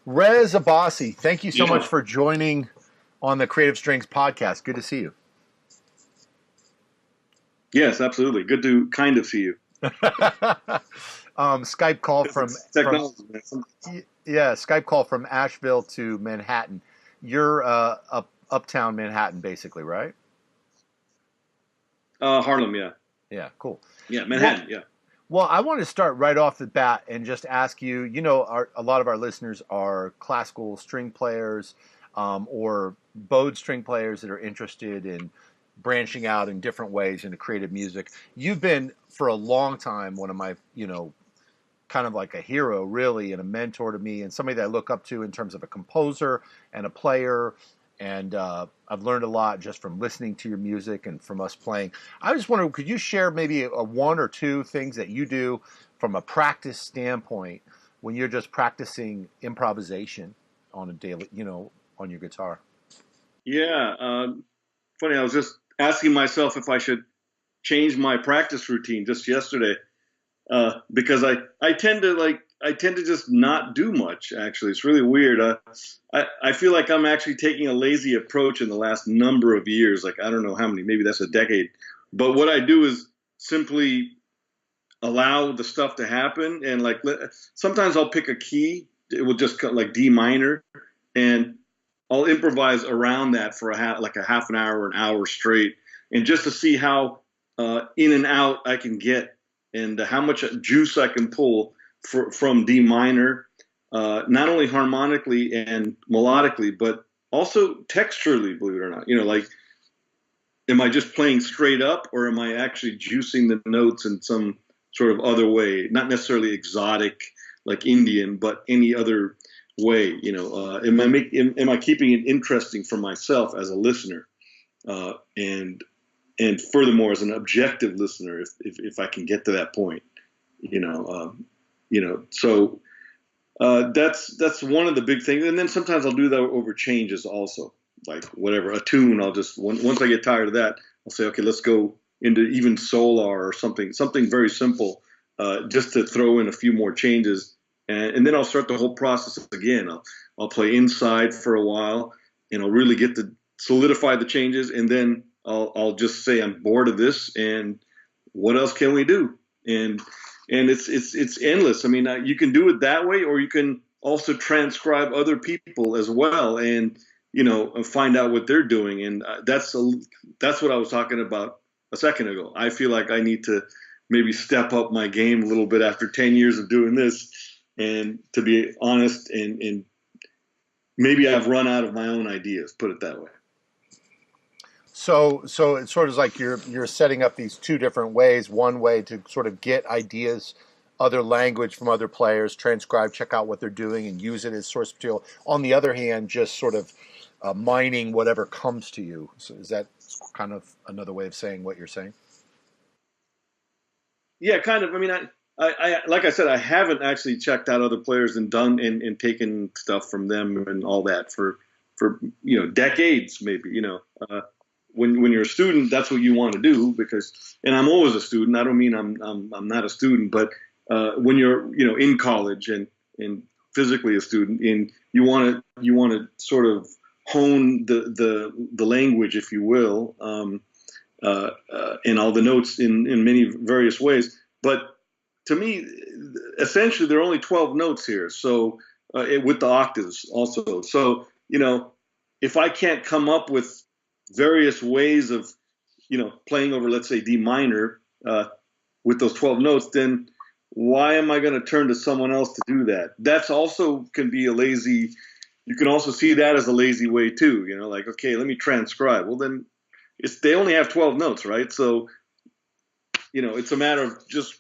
Rez Abbasi, thank you so Yeah. much for joining on the Creative Strings podcast. Good to see you. Yes, absolutely. Good to kind of see you. Skype call It's technology, man. Skype call from Asheville to Manhattan. You're uptown Manhattan, basically, right? Harlem, yeah. Yeah, cool. Yeah, Well, Manhattan, yeah. well, I want to start right off the bat and just ask you. A lot of our listeners are classical string players or bowed string players that are interested in branching out in different ways into creative music. You've been for a long time one of my, kind of like a hero, really, and a mentor to me, and somebody that I look up to in terms of a composer and a player. And I've learned a lot just from listening to your music and from us playing. I just wonder, could you share maybe a one or two things that you do from a practice standpoint when you're just practicing improvisation on a daily, on your guitar? Yeah. Funny, I was just asking myself if I should change my practice routine just yesterday. Because I tend to just not do much. Actually, it's really weird. I feel like I'm actually taking a lazy approach in the last number of years. Like I don't know how many, maybe that's a decade. But what I do is simply allow the stuff to happen, and sometimes I'll pick a key. It will just cut like D minor, and I'll improvise around that for a half an hour or an hour straight, and just to see how in and out I can get and how much juice I can pull from D minor, not only harmonically and melodically, but also texturally, believe it or not. Am I just playing straight up or am I actually juicing the notes in some sort of other way? Not necessarily exotic like Indian, but any other way. Am I keeping it interesting for myself as a listener? And furthermore, as an objective listener, if I can get to that point, so that's one of the big things. And then sometimes I'll do that over changes also, like whatever a tune. I'll just once I get tired of that, I'll say, okay, let's go into even solar or something very simple, just to throw in a few more changes, and then I'll start the whole process again. I'll play inside for a while, and I'll really get to solidify the changes, and then I'll just say I'm bored of this, and what else can we do? And it's endless. I mean, you can do it that way, or you can also transcribe other people as well, and find out what they're doing. And that's what I was talking about a second ago. I feel like I need to maybe step up my game a little bit after 10 years of doing this, and to be honest, and maybe I've run out of my own ideas. Put it that way. So it's sort of like you're setting up these two different ways. One way to sort of get ideas, other language from other players, transcribe, check out what they're doing, and use it as source material. On the other hand, just sort of mining whatever comes to you. So is that kind of another way of saying what you're saying? Yeah, kind of. I mean, I like I said, I haven't actually checked out other players and done and taken stuff from them and all that for decades, maybe. When you're a student, that's what you want to do and I'm always a student. I don't mean I'm not a student, but when you're in college and physically a student, and you want to sort of hone the language, if you will, and all the notes in many various ways. But to me, essentially, there are only 12 notes here, so with the octaves also. So if I can't come up with various ways of playing over, let's say, D minor with those 12 notes, then why am I going to turn to someone else to do that? That's also can be a lazy. You can also see that as a lazy way too. Like, okay, let me transcribe. Well, then they only have 12 notes, right? So it's a matter of just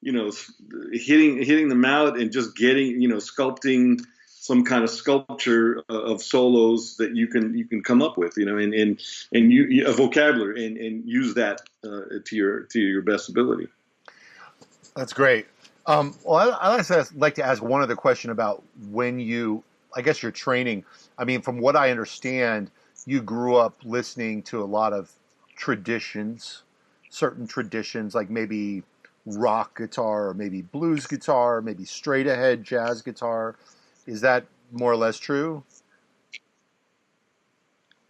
hitting the mallet and just getting sculpting some kind of sculpture of solos that you can come up with, and a vocabulary and use that to your best ability. That's great. Well, I'd like to ask one other question about I guess your training. I mean, from what I understand, you grew up listening to a lot of certain traditions, like maybe rock guitar or maybe blues guitar, maybe straight ahead jazz guitar. Is that more or less true?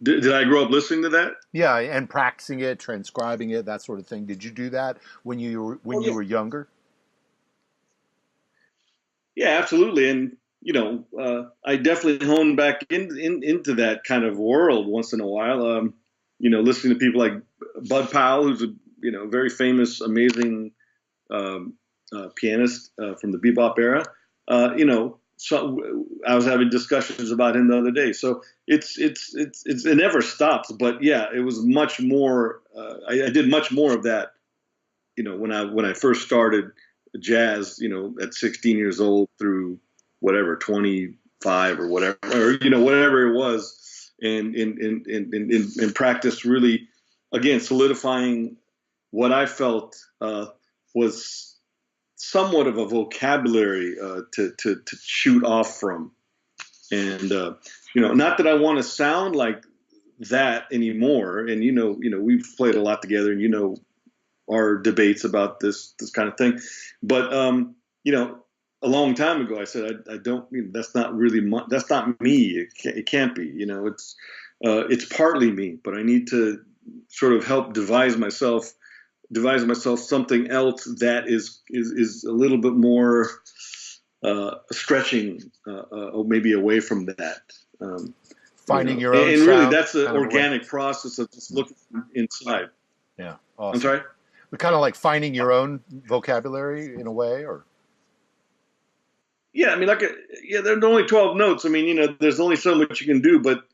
Did I grow up listening to that? Yeah, and practicing it, transcribing it, that sort of thing. Did you do that when Oh you yeah, were younger? yeah, absolutely. And I definitely honed back into that kind of world once in a while. Listening to people like Bud Powell, who's a very famous, amazing um, pianist from the bebop era. So I was having discussions about him the other day. So it never stops. But yeah, it was much more. I did much more of that. When I first started jazz, at 16 years old through whatever 25 or whatever, or whatever it was, and practice really, again, solidifying what I felt was somewhat of a vocabulary to shoot off from. And not that I want to sound like that anymore. And we've played a lot together, and our debates about this kind of thing. But a long time ago, I said I don't. That's not really that's not me. It can't be. It's partly me, but I need to sort of help devise myself something else that is a little bit more stretching, maybe away from that. Finding your own and really, sound, that's an kind of a way. organic process of just looking inside. Yeah, I'm awesome. sorry. But kind of like finding your own vocabulary in a way, or Yeah, I mean, there are only 12 notes. I mean, there's only so much you can do, but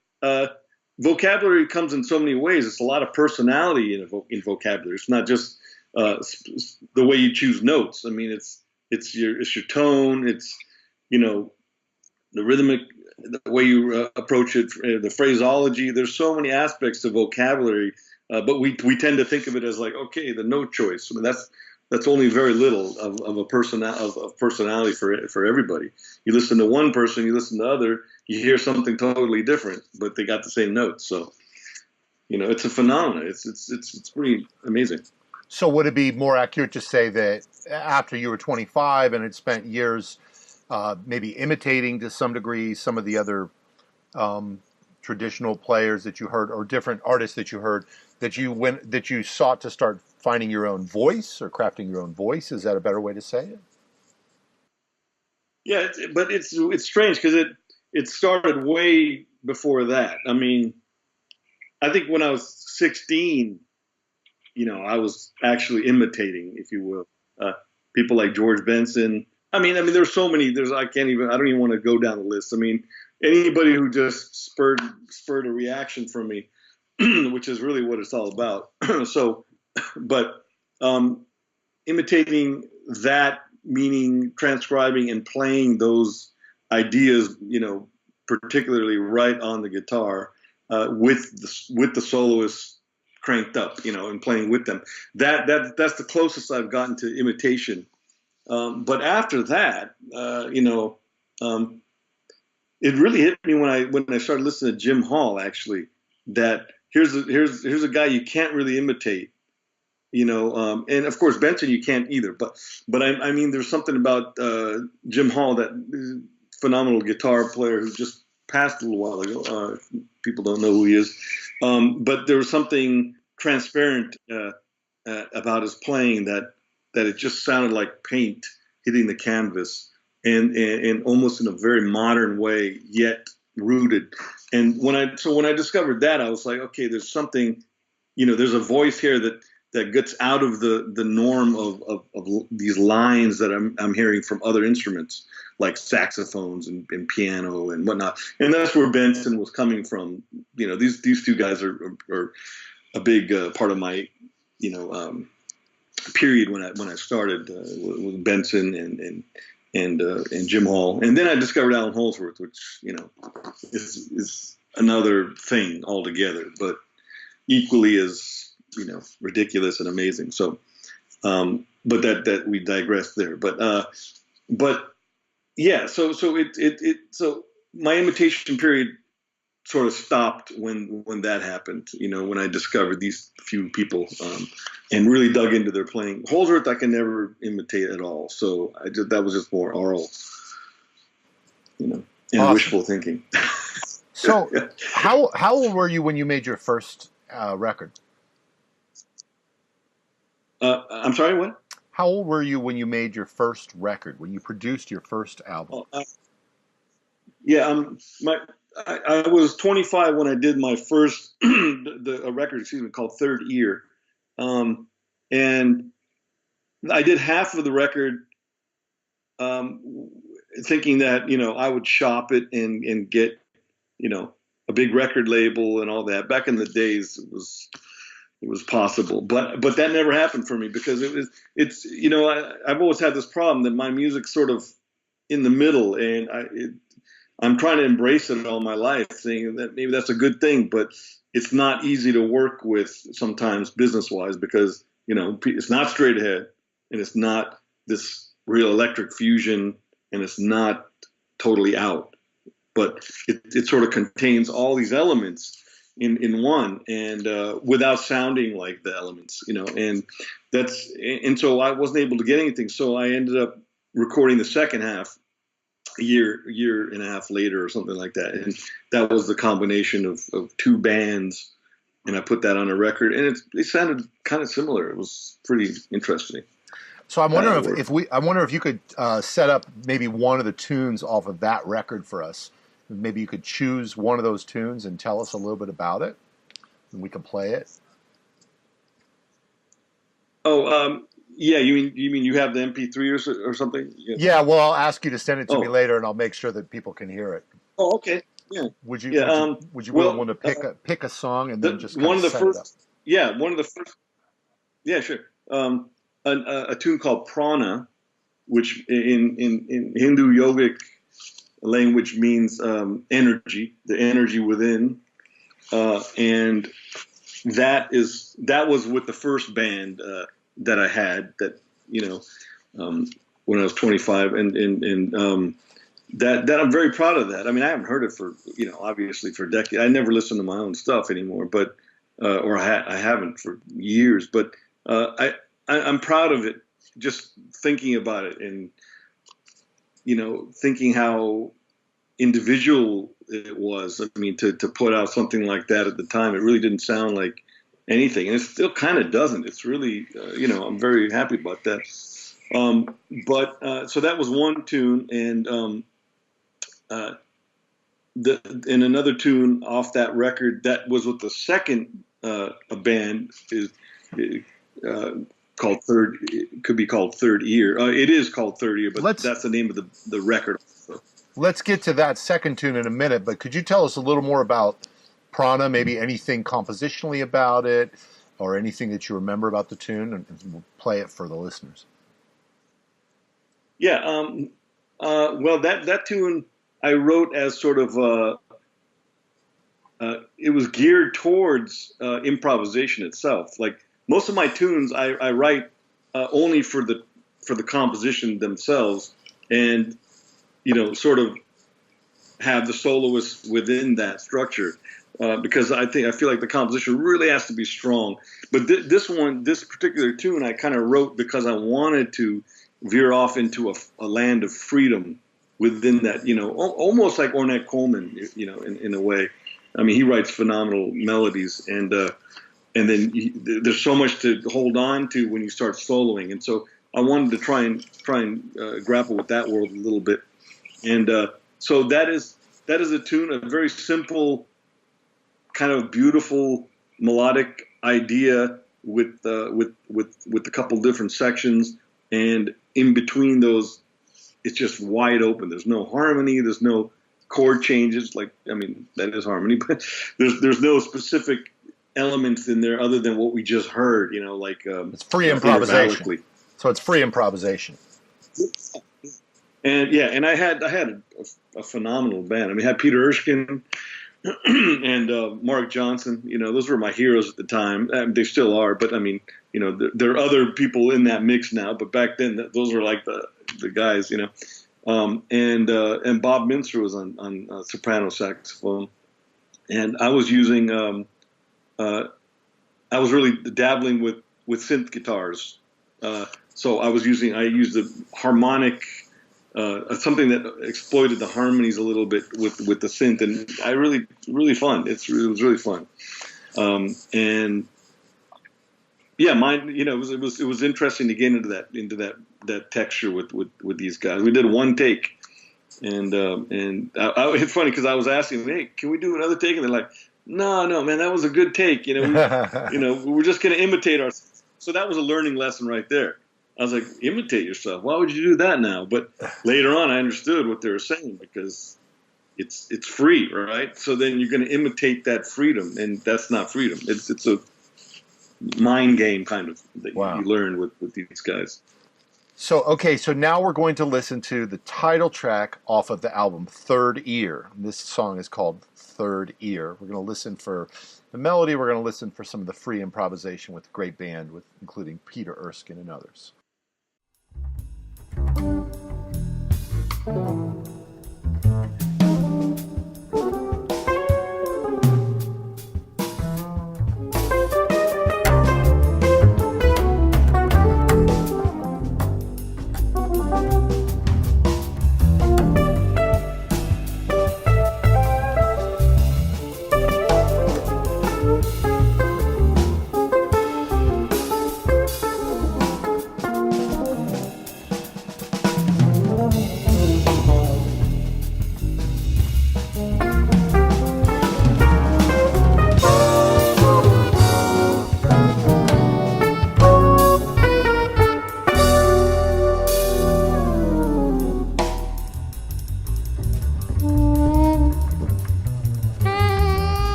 vocabulary comes in so many ways. It's a lot of personality in vocabulary. It's not just the way you choose notes. I mean, it's your tone. It's the rhythmic, the way you approach it, the phraseology. There's so many aspects to vocabulary, but we tend to think of it as like, okay, the note choice. I mean, that's only very little of a personality for everybody. You listen to one person, you listen to the other, you hear something totally different, but they got the same notes. So it's a phenomenon. It's pretty amazing. so would it be more accurate to say that after you were 25 and had spent years maybe imitating to some degree some of the other traditional players that you heard or different artists that you heard, that you sought to start finding your own voice or crafting your own voice? Is that a better way to say it? Yeah, but it's strange because it started way before that. I mean, I think when I was 16, I was actually imitating, if you will, people like George Benson. I mean, there's so many. I don't even want to go down the list. I mean, anybody who just spurred a reaction from me, which is really what it's all about. So, but imitating that, meaning transcribing and playing those ideas, particularly right on the guitar, with the soloist cranked up, and playing with them. That's the closest I've gotten to imitation. But after that, it really hit me when I started listening to Jim Hall. Actually, that here's a guy you can't really imitate. And of course Benson you can't either. But I mean, there's something about Jim Hall, that phenomenal guitar player who just passed a little while ago. People don't know who he is, but there was something transparent about his playing that it just sounded like paint hitting the canvas, and almost in a very modern way, yet rooted. And when I discovered that, I was like, okay, there's something, there's a voice here that gets out of the norm of these lines that I'm hearing from other instruments like saxophones and piano and whatnot. And that's where Benson was coming from. These two guys are a big part of my period when I started with Benson and Jim Hall, and then I discovered Alan Holdsworth, which is another thing altogether, but equally as ridiculous and amazing. So, but that we digress there. But yeah. So my imitation period sort of stopped when that happened. When I discovered these few people and really dug into their playing. Holdsworth I can never imitate at all. So that was just more oral. and Awesome. wishful thinking. So, how old were you when you made your first record? I'm sorry, what? How old were you when you made your first record? When you produced your first album? Oh, yeah, I was 25 when I did my first a record, excuse me, called Third Ear, and I did half of the record, thinking that I would shop it and get a big record label and all that. Back in the days, it was possible, but that never happened for me because I've always had this problem that my music's sort of in the middle, and I'm trying to embrace it all my life, thinking that maybe that's a good thing, but it's not easy to work with sometimes business wise because it's not straight ahead, and it's not this real electric fusion, and it's not totally out, but it sort of contains all these elements in one, and without sounding like the elements, and so I wasn't able to get anything. So I ended up recording the second half a year and a half later or something like that, and that was the combination of two bands, and I put that on a record, and it sounded kind of similar. It was pretty interesting. So I'm wondering I wonder if you could set up maybe one of the tunes off of that record for us. Maybe you could choose one of those tunes and tell us a little bit about it, and we can play it. Oh, yeah. You mean you have the MP3 or something? Yeah. Well, I'll ask you to send it to me later, and I'll make sure that people can hear it. Oh, okay. Yeah. Would you? Yeah. Would you want to pick a song and then just one of the set first? It up? Yeah, one of the first. Yeah, sure. A tune called Prana, which in Hindu yogic language means energy, the energy within, and that was with the first band that I had that when I was 25, and that I'm very proud of that. I mean, I haven't heard it for obviously for decades. I never listen to my own stuff anymore, but or I haven't for years, but I'm proud of it. Just thinking about it and thinking how individual it was. I mean, to put out something like that at the time, it really didn't sound like anything, and it still kind of doesn't. It's really, I'm very happy about that. But so that was one tune, and and another tune off that record that was with the second a band is called Third. It could be called Third Ear. It is called Third Ear, but that's the name of the record. Let's get to that second tune in a minute, but could you tell us a little more about Prana, maybe anything compositionally about it or anything that you remember about the tune, and we'll play it for the listeners. Yeah, well, that tune I wrote as sort of it was geared towards improvisation itself. Like most of my tunes, I write only for the composition themselves, and sort of have the soloist within that structure, because I feel like the composition really has to be strong. But this particular tune, I kind of wrote because I wanted to veer off into a land of freedom within that, almost like Ornette Coleman, in a way. I mean, he writes phenomenal melodies, and then there's so much to hold on to when you start soloing, and so I wanted to try and grapple with that world a little bit. And so that is a tune, a very simple, kind of beautiful melodic idea with a couple different sections, and in between those, it's just wide open. There's no harmony. There's no chord changes. Like, I mean, that is harmony, but there's no specific elements in there other than what we just heard. Like it's free improvisation. So it's free improvisation. And yeah, and I had a phenomenal band. I mean, I had Peter Erskine and Mark Johnson. Those were my heroes at the time. They still are, but I mean, there are other people in that mix now. But back then, those were like the guys. And Bob Minster was on soprano saxophone, and I was using I was really dabbling with synth guitars. So I used the harmonic something that exploited the harmonies a little bit with the synth, and really fun. It was really fun, and yeah, mine. It was interesting to get into that texture with these guys. We did one take, and it's funny because I was asking them, hey, can we do another take? And they're like, no, man, that was a good take. We're just going to imitate ourselves. So that was a learning lesson right there. I was like, imitate yourself. Why would you do that now? But later on, I understood what they were saying because it's free, right? So then you're going to imitate that freedom, and that's not freedom. It's a mind game kind of that you learn with these guys. So now we're going to listen to the title track off of the album, Third Ear. This song is called Third Ear. We're going to listen for the melody. We're going to listen for some of the free improvisation with a great band, including Peter Erskine and others.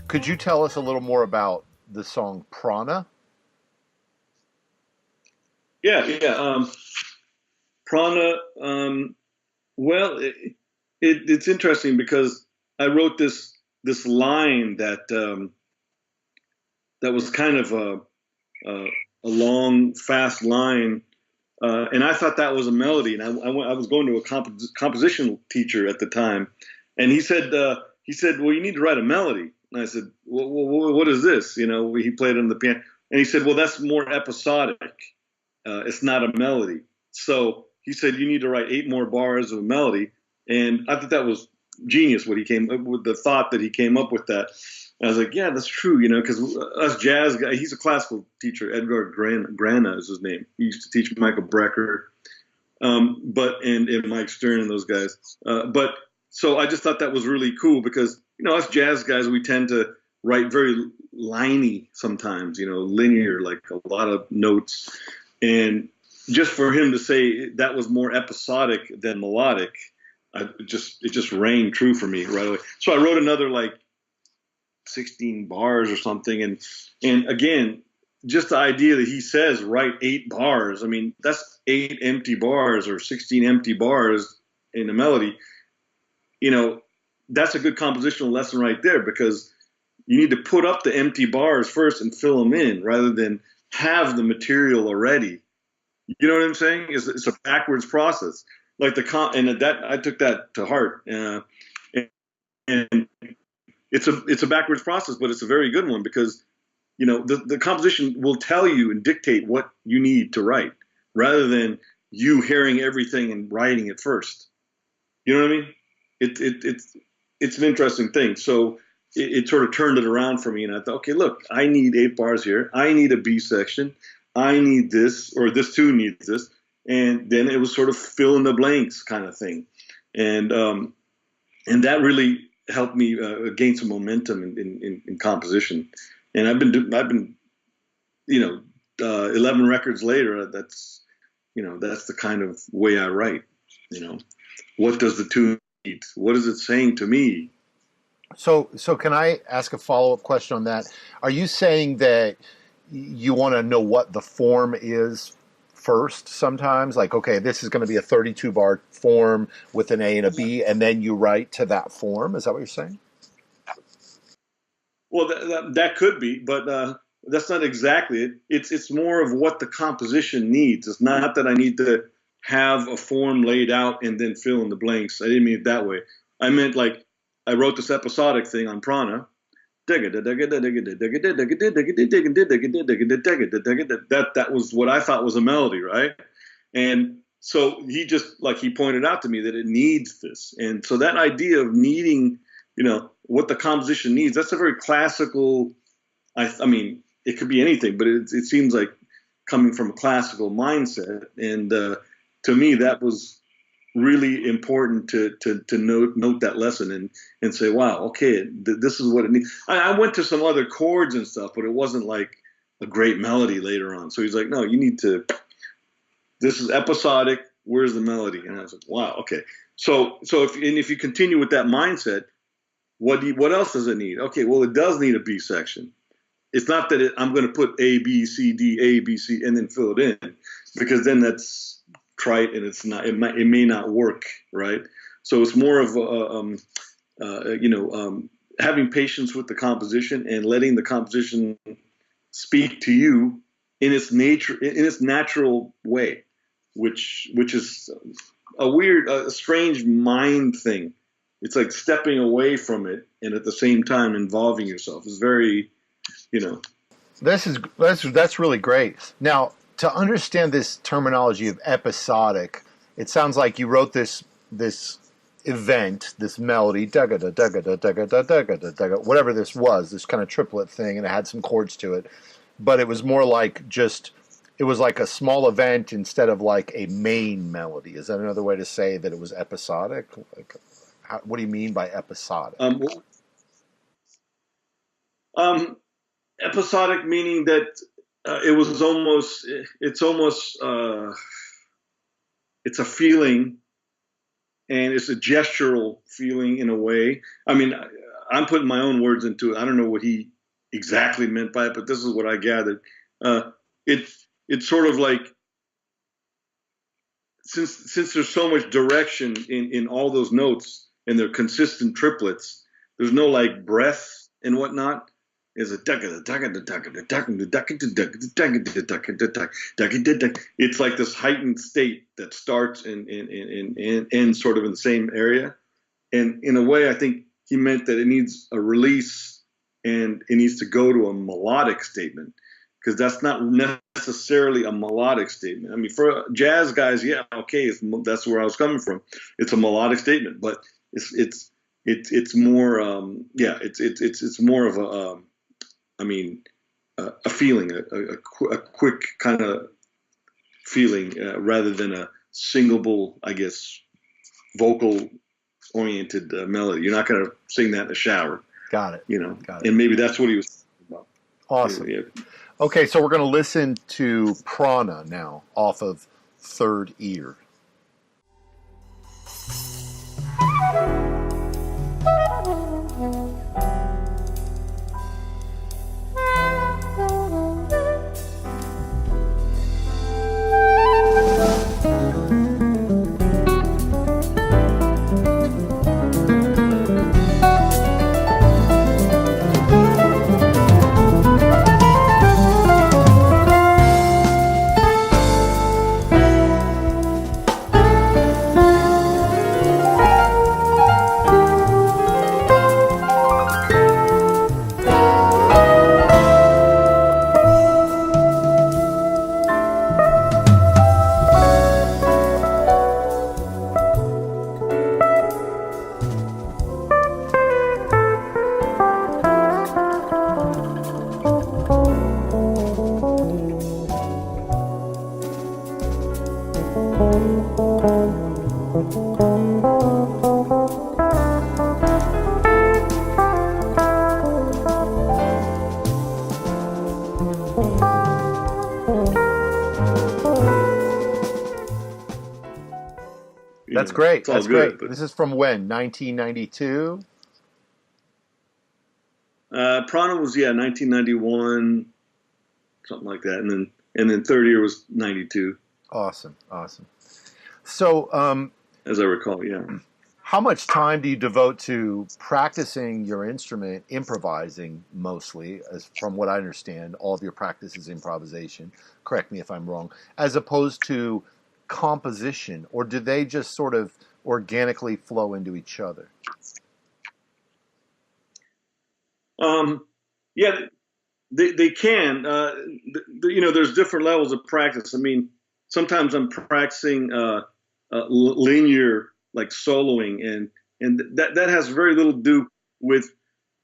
Could you tell us a little more about the song Prana? Yeah. Prana. Well, it's interesting because I wrote this line that was kind of a long, fast line, and I thought that was a melody. And I was going to a composition teacher at the time, and he said, well, you need to write a melody. And I said, well, what is this? He played on the piano. And he said, well, that's more episodic. It's not a melody. So he said, you need to write 8 more bars of a melody. And I thought that was genius, with the thought that he came up with that. And I was like, yeah, that's true, because us jazz guys, he's a classical teacher, Edgar Grana is his name. He used to teach Michael Brecker, and Mike Stern and those guys. So I just thought that was really cool because, us jazz guys, we tend to write very liney sometimes, linear, like a lot of notes. And just for him to say that was more episodic than melodic, it just rang true for me right away. So I wrote another 16 bars or something. And again, just the idea that he says write 8 bars. I mean, that's 8 empty bars or 16 empty bars in a melody. That's a good compositional lesson right there, because you need to put up the empty bars first and fill them in rather than have the material already. You know what I'm saying? It's a backwards process. Like I took that to heart. And it's a backwards process, but it's a very good one because, the composition will tell you and dictate what you need to write rather than you hearing everything and writing it first. You know what I mean? It's an interesting thing. So it sort of turned it around for me. And I thought, okay, look, I need 8 bars here. I need a B section. I need this, or this too needs this. And then it was sort of fill in the blanks kind of thing. And that really helped me gain some momentum in composition. And I've been 11 records later, that's the kind of way I write. What does the tune need? What is it saying to me? So can I ask a follow-up question on that? Are you saying that you want to know what the form is first sometimes? Like, okay, this is going to be a 32 bar form with an A and a B, and then you write to that form? Is that what you're saying? Well, that could be, but that's not exactly it. It's more of what the composition needs. It's not that I need to have a form laid out and then fill in the blanks. I didn't mean it that way. I meant like I wrote this episodic thing on prana. That was what I thought was a melody, right? And so he pointed out to me that it needs this. And so that idea of needing, what the composition needs, that's a very classical, I mean, it could be anything, but it seems like coming from a classical mindset. And to me, that was really important to note that lesson and say, wow, okay, this is what it needs. I went to some other chords and stuff, but it wasn't like a great melody later on. So he's like, no, you need to, this is episodic. Where's the melody? And I was like, wow, okay. So if you continue with that mindset, what else does it need? Okay, well, it does need a B section. It's not that I'm going to put A, B, C, D, A, B, C, and then fill it in, because then that's trite and it's not. It may not work, right? So it's more of having patience with the composition and letting the composition speak to you in its natural way, which is a strange mind thing. It's like stepping away from it and at the same time involving yourself. It's very, That's really great. Now, to understand this terminology of episodic, it sounds like you wrote this event, this melody, whatever this was, this kind of triplet thing, and it had some chords to it, but it was more like it was like a small event instead of like a main melody. Is that another way to say that it was episodic? Like, what do you mean by episodic? Episodic meaning that it's a feeling, and it's a gestural feeling in a way. I mean, I'm putting my own words into it. I don't know what he exactly meant by it, but this is what I gathered. It's sort of like, since there's so much direction in all those notes and they're consistent triplets, there's no like breath and whatnot. It's like this heightened state that starts and ends sort of in the same area. And in a way, I think he meant that it needs a release and it needs to go to a melodic statement, because that's not necessarily a melodic statement. I mean, for jazz guys, yeah, okay, that's where I was coming from. It's a melodic statement, but it's more, it's more of a feeling, a quick kind of feeling, rather than a singable, I guess, vocal oriented melody. You're not going to sing that in the shower. Got it. Got it. And maybe that's what he was talking about. Awesome. Yeah. Okay, so we're going to listen to Prana now off of Third Ear. That's great. That's good, great. This is from when? 1992? Prana was 1991, something like that, and then third year was 92. Awesome. So, as I recall, yeah. How much time do you devote to practicing your instrument, improvising mostly, as from what I understand, all of your practice is improvisation. Correct me if I'm wrong, as opposed to composition, or do they just sort of organically flow into each other? Yeah, they can. There's different levels of practice. I mean, sometimes I'm practicing linear, like soloing, and that has very little to do with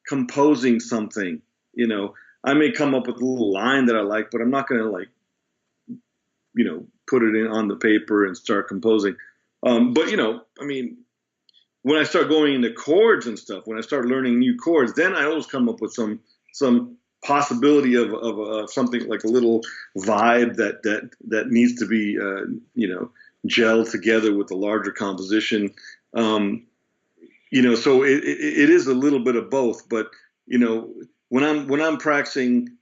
composing something. I may come up with a little line that I like, but I'm not going to like, put it in on the paper and start composing. But I mean, when I start going into chords and stuff, when I start learning new chords, then I always come up with some possibility of something like a little vibe that needs to be gelled together with a larger composition. So it is a little bit of both. But when I'm practicing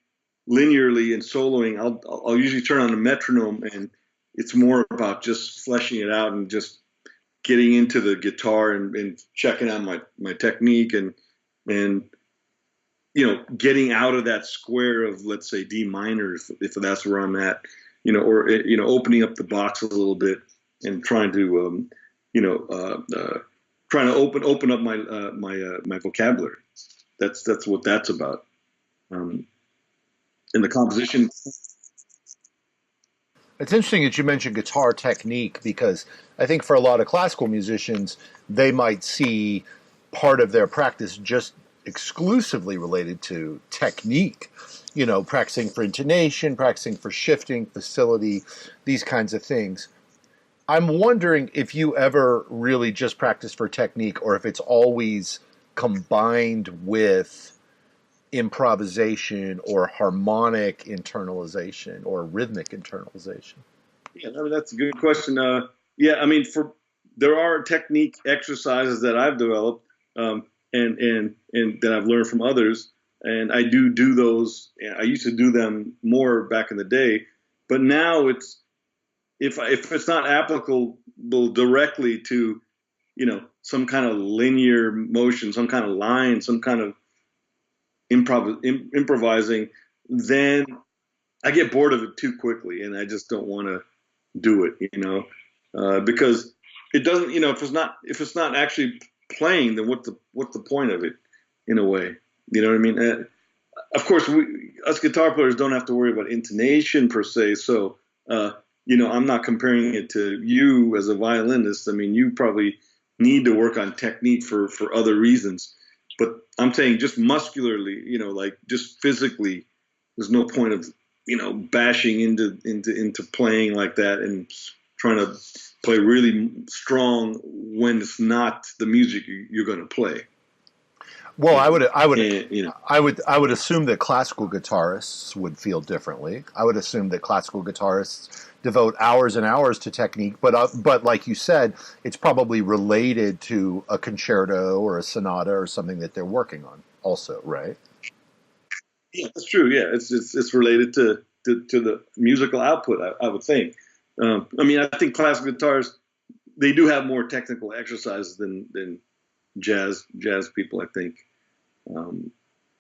linearly and soloing, I'll usually turn on a metronome, and it's more about just fleshing it out and just getting into the guitar and checking out my technique and getting out of that square of, let's say, D minor, if that's where I'm at, or opening up the box a little bit and trying to open up my vocabulary. That's what that's about. In the composition. It's interesting that you mentioned guitar technique, because I think for a lot of classical musicians, they might see part of their practice just exclusively related to technique, practicing for intonation, practicing for shifting, facility, these kinds of things. I'm wondering if you ever really just practice for technique, or if it's always combined with improvisation or harmonic internalization or rhythmic internalization. Yeah, that's a good question. I mean, there are technique exercises that I've developed, and that I've learned from others, and I do those. I used to do them more back in the day, but now it's if it's not applicable directly to some kind of linear motion, some kind of line, some kind of improvising, then I get bored of it too quickly, and I just don't want to do it, because it doesn't, if it's not actually playing, then what's the point of it, in a way, you know what I mean? Of course, us guitar players don't have to worry about intonation per se, so I'm not comparing it to you as a violinist. I mean, you probably need to work on technique for other reasons. But I'm saying just muscularly, like just physically, there's no point of, bashing into playing like that and trying to play really strong when it's not the music you're going to play. Well, I would assume that classical guitarists would feel differently. I would assume that classical guitarists devote hours and hours to technique, but like you said, it's probably related to a concerto or a sonata or something that they're working on, also, right? Yeah, that's true. Yeah, it's related to the musical output, I would think. I mean, I think classical guitarists, they do have more technical exercises than jazz people, I think.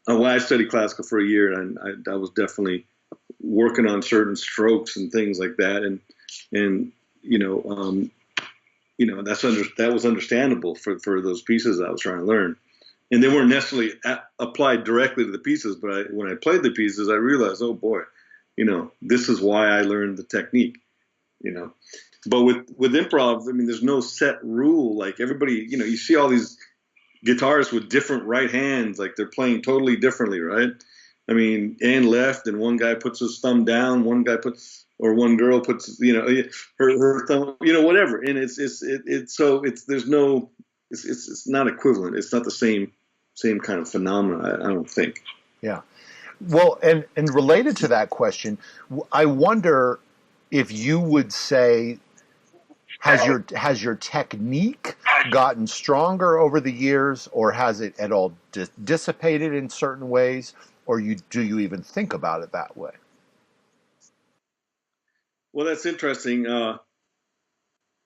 I studied classical for a year, and I was definitely working on certain strokes and things like that, and that was understandable for those pieces I was trying to learn, and they weren't necessarily applied directly to the pieces. But when I played the pieces, I realized, oh boy, this is why I learned the technique. But with improv, I mean, there's no set rule. Like everybody, you see all these guitarists with different right hands, like they're playing totally differently, right? I mean, and left, and one guy puts his thumb down, one girl puts, her thumb, whatever. And it's not equivalent. It's not the same kind of phenomenon, I don't think. Yeah. Well, and related to that question, I wonder if you would say has your technique gotten stronger over the years, or has it at all dissipated in certain ways, or do you even think about it that way? Well, that's interesting. Yeah,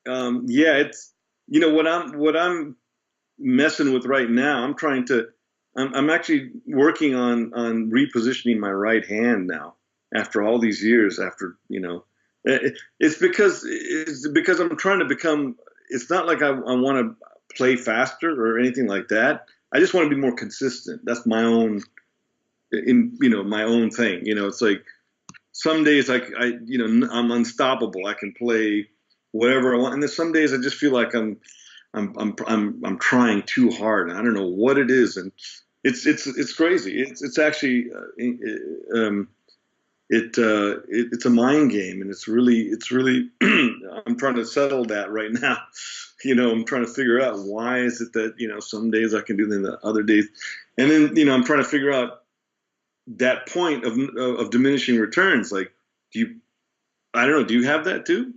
it's what I'm messing with right now. I'm actually working on repositioning my right hand now after all these years. It's because I'm trying to become. It's not like I want to play faster or anything like that. I just want to be more consistent. That's my own my own thing. It's like some days I'm unstoppable. I can play whatever I want, and then some days I just feel like I'm trying too hard, and I don't know what it is, and it's crazy. It's actually it's a mind game, and it's really I'm trying to settle that right now. I'm trying to figure out why is it that some days I can do them, the other days, and then I'm trying to figure out that point of diminishing returns. Like, I don't know, do you have that too?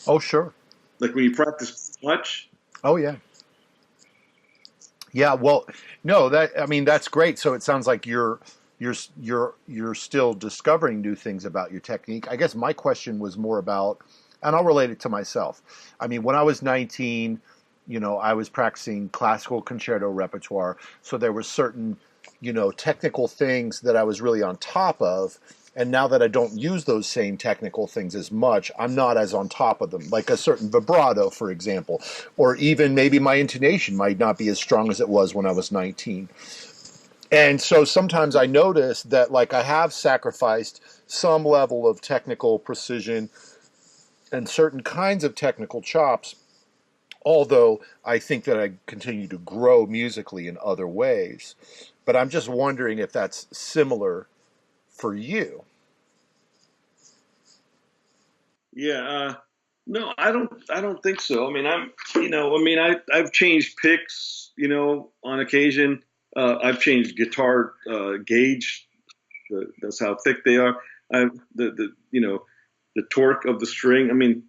Oh, sure. Like when you practice too much? Oh, yeah. Yeah, well, no, that's great. So it sounds like you're still discovering new things about your technique. I guess my question was more about, and I'll relate it to myself. I mean, when I was 19, I was practicing classical concerto repertoire, so there were certain, technical things that I was really on top of. And now that I don't use those same technical things as much, I'm not as on top of them. Like a certain vibrato, for example, or even maybe my intonation might not be as strong as it was when I was 19. And so sometimes I notice that, like, I have sacrificed some level of technical precision and certain kinds of technical chops, although I think that I continue to grow musically in other ways. But I'm just wondering if that's similar for you. Yeah. No, I don't think so. I mean, I've changed picks, on occasion. I've changed guitar gauge. That's how thick they are. The torque of the string. I mean,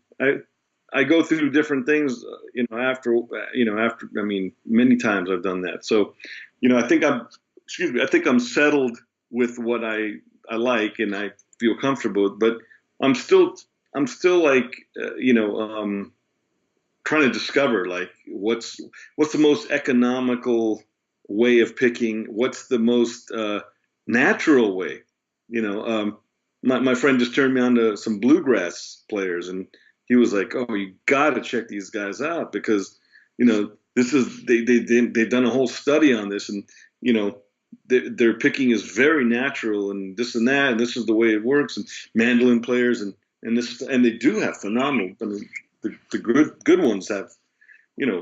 I go through different things, after, I mean, many times I've done that. So, I think I'm settled with what I like and I feel comfortable with, but I'm still, like, trying to discover, like, what's the most economical way of picking, what's the most natural way. My friend just turned me on to some bluegrass players, and he was like, "Oh, you got to check these guys out because this is they've done a whole study on this, and their picking is very natural, and this and that, and this is the way it works." And mandolin players and they do have phenomenal. I mean, the good ones have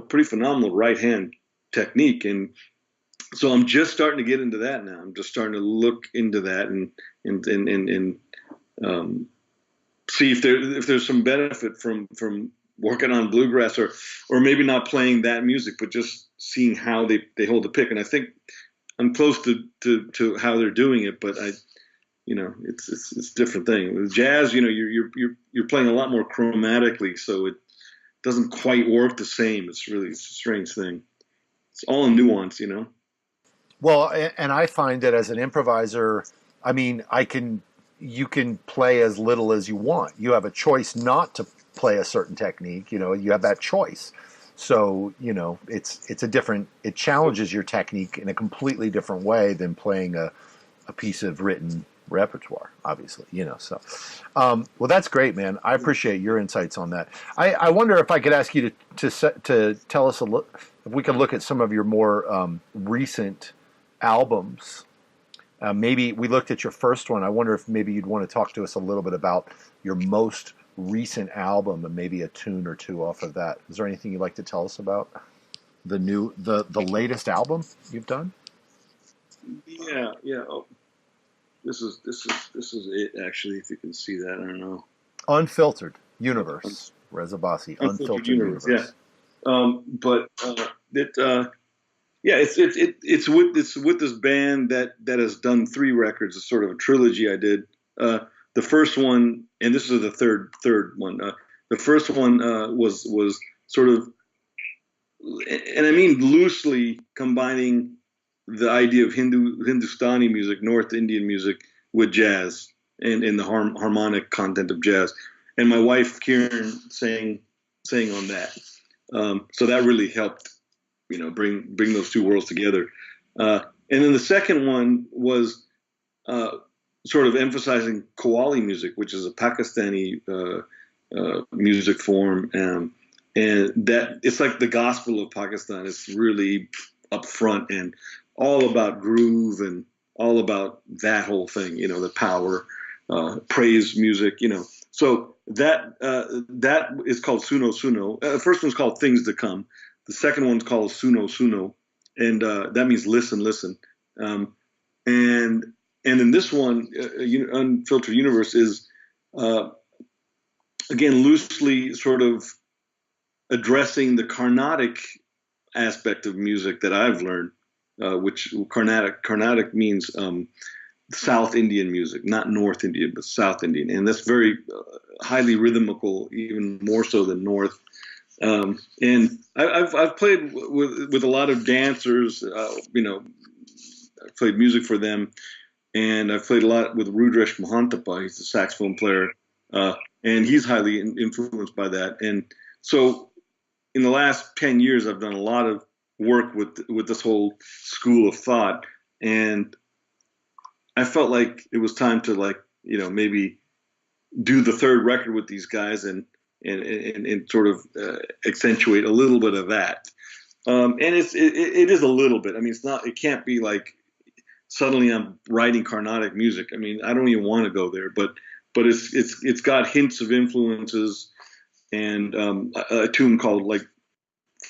pretty phenomenal right hand technique, and so I'm just starting to get into that now. I'm just starting to look into that and see if there's some benefit from working on bluegrass or maybe not playing that music, but just seeing how they hold the pick. And I think I'm close to how they're doing it, but it's a different thing. With jazz, you're playing a lot more chromatically, so it doesn't quite work the same. It's a strange thing. It's all in nuance. Well, and I find that as an improviser, I mean, you can play as little as you want. You have a choice not to play a certain technique. You have that choice. So, it challenges your technique in a completely different way than playing a piece of written repertoire, obviously, so. Well, that's great, man. I appreciate your insights on that. I wonder if I could ask you to tell us if we could look at some of your more recent albums. Maybe we looked at your first one. I wonder if maybe you'd want to talk to us a little bit about your most recent album and maybe a tune or two off of that. Is there anything you'd like to tell us about the latest album you've done? Yeah. Oh, this is it, actually. If you can see that, I don't know. Unfiltered Universe, Rez Abbasi. Unfiltered Universe. Yeah. But it's with this band that has done 3 records. It's sort of a trilogy I did. The first one, and this is the third one. The first one was sort of, and I mean loosely combining the idea of Hindustani music, North Indian music, with jazz and the harmonic content of jazz. And my wife Kieran sang on that. So that really helped, bring those two worlds together. And then the second one was sort of emphasizing Qawwali music, which is a Pakistani music form, and that it's like the gospel of Pakistan. It's really upfront and all about groove and all about that whole thing, the power, praise music, So that is called Suno Suno. The first one's called Things to Come. The second one's called Suno Suno, and that means listen, listen. And then this one, Unfiltered Universe, is again loosely sort of addressing the Carnatic aspect of music that I've learned, which Carnatic means South Indian music, not North Indian, but South Indian, and that's very highly rhythmical, even more so than North. And I've played with a lot of dancers, I've played music for them, and I've played a lot with Rudresh Mohantapa. He's a saxophone player, and he's highly influenced by that. And so, in the last 10 years, I've done a lot of work with this whole school of thought, and I felt like it was time to maybe do the third record with these guys and sort of accentuate a little bit of that. And it is a little bit. I mean, it can't be like suddenly I'm writing Carnatic music. I mean, I don't even want to go there, but it's got hints of influences, and a tune called, like,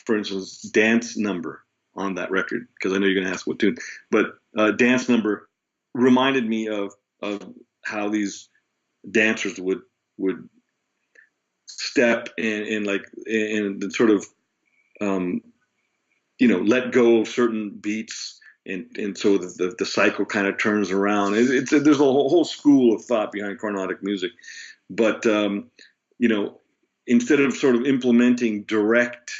for instance, Dance Number on that record, because I know you're going to ask what tune, but Dance Number reminded me of how these dancers would step and sort of let go of certain beats, and so the cycle kind of turns around. There's a whole school of thought behind Carnatic music, but instead of sort of implementing direct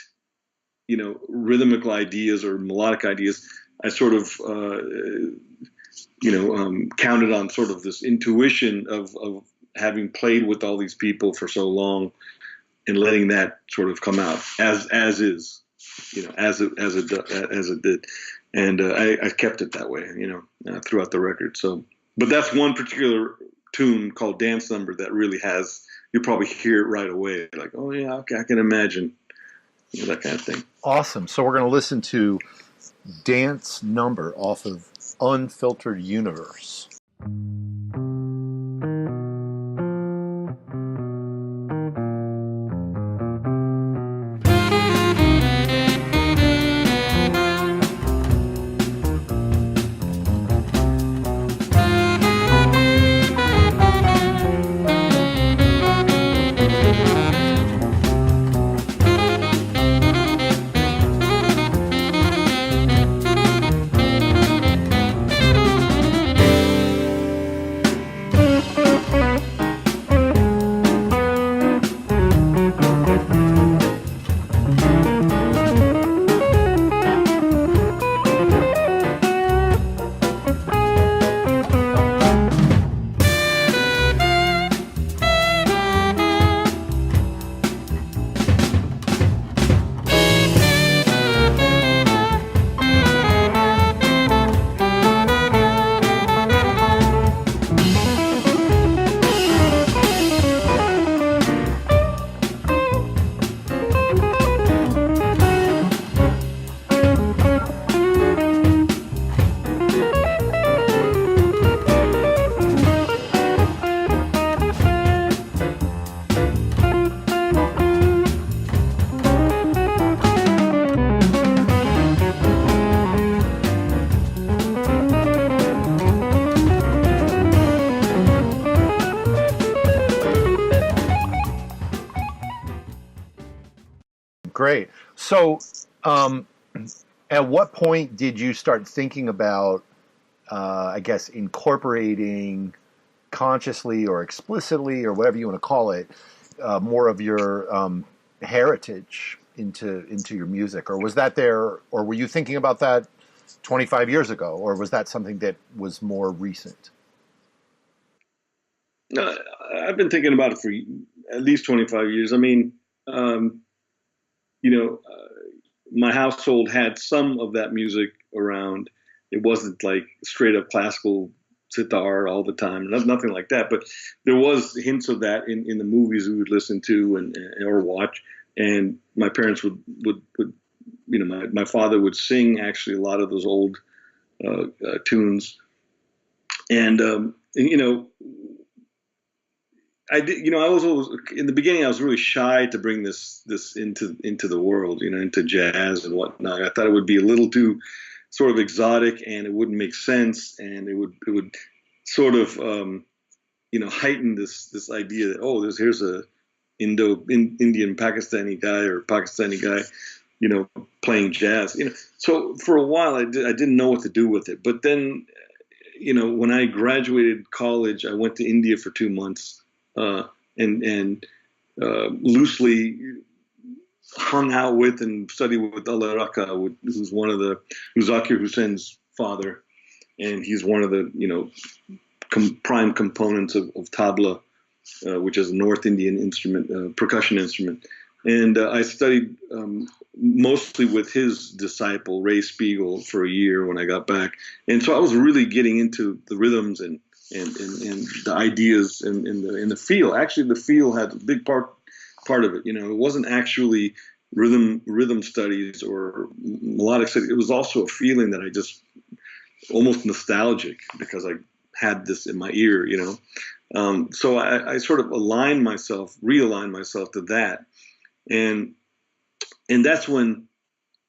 rhythmical ideas or melodic ideas, I sort of counted on sort of this intuition of having played with all these people for so long, and letting that sort of come out as is, as it did, and I kept it that way, throughout the record. So, but that's one particular tune called Dance Number that really has, you'll probably hear it right away, like, oh yeah, okay, I can imagine, that kind of thing. Awesome. So we're going to listen to Dance Number off of Unfiltered Universe. Great. So, at what point did you start thinking about, I guess, incorporating consciously or explicitly or whatever you want to call it, more of your heritage into your music, or was that there, or were you thinking about that 25 years ago, or was that something that was more recent? I've been thinking about it for at least 25 years. I mean, you know, my household had some of that music around. It wasn't like straight up classical sitar all the time, nothing like that. But there was hints of that in the movies we would listen to and or watch. And my parents would you know, my father would sing actually a lot of those old tunes. And you know, I did, you know, I was always, in the beginning, I was really shy to bring this into the world, you know, into jazz and whatnot. I thought it would be a little too sort of exotic, and it wouldn't make sense, and it would sort of you know, heighten this idea that, oh, here's a Indian Pakistani guy, you know, playing jazz, you know. So for a while, I didn't know what to do with it. But then, you know, when I graduated college, I went to India for 2 months. And loosely hung out with and studied with Alla Rakha, who's Zakir Hussein's father, and he's one of the, you know, prime components of tabla, which is a North Indian instrument, percussion instrument. And I studied mostly with his disciple Ray Spiegel for a year when I got back, and so I was really getting into the rhythms and the ideas and the feel. Actually, the feel had a big part of it. You know, it wasn't actually rhythm studies or melodic studies. It was also a feeling that I just almost nostalgic because I had this in my ear. You know, so I sort of realigned myself to that, and that's when,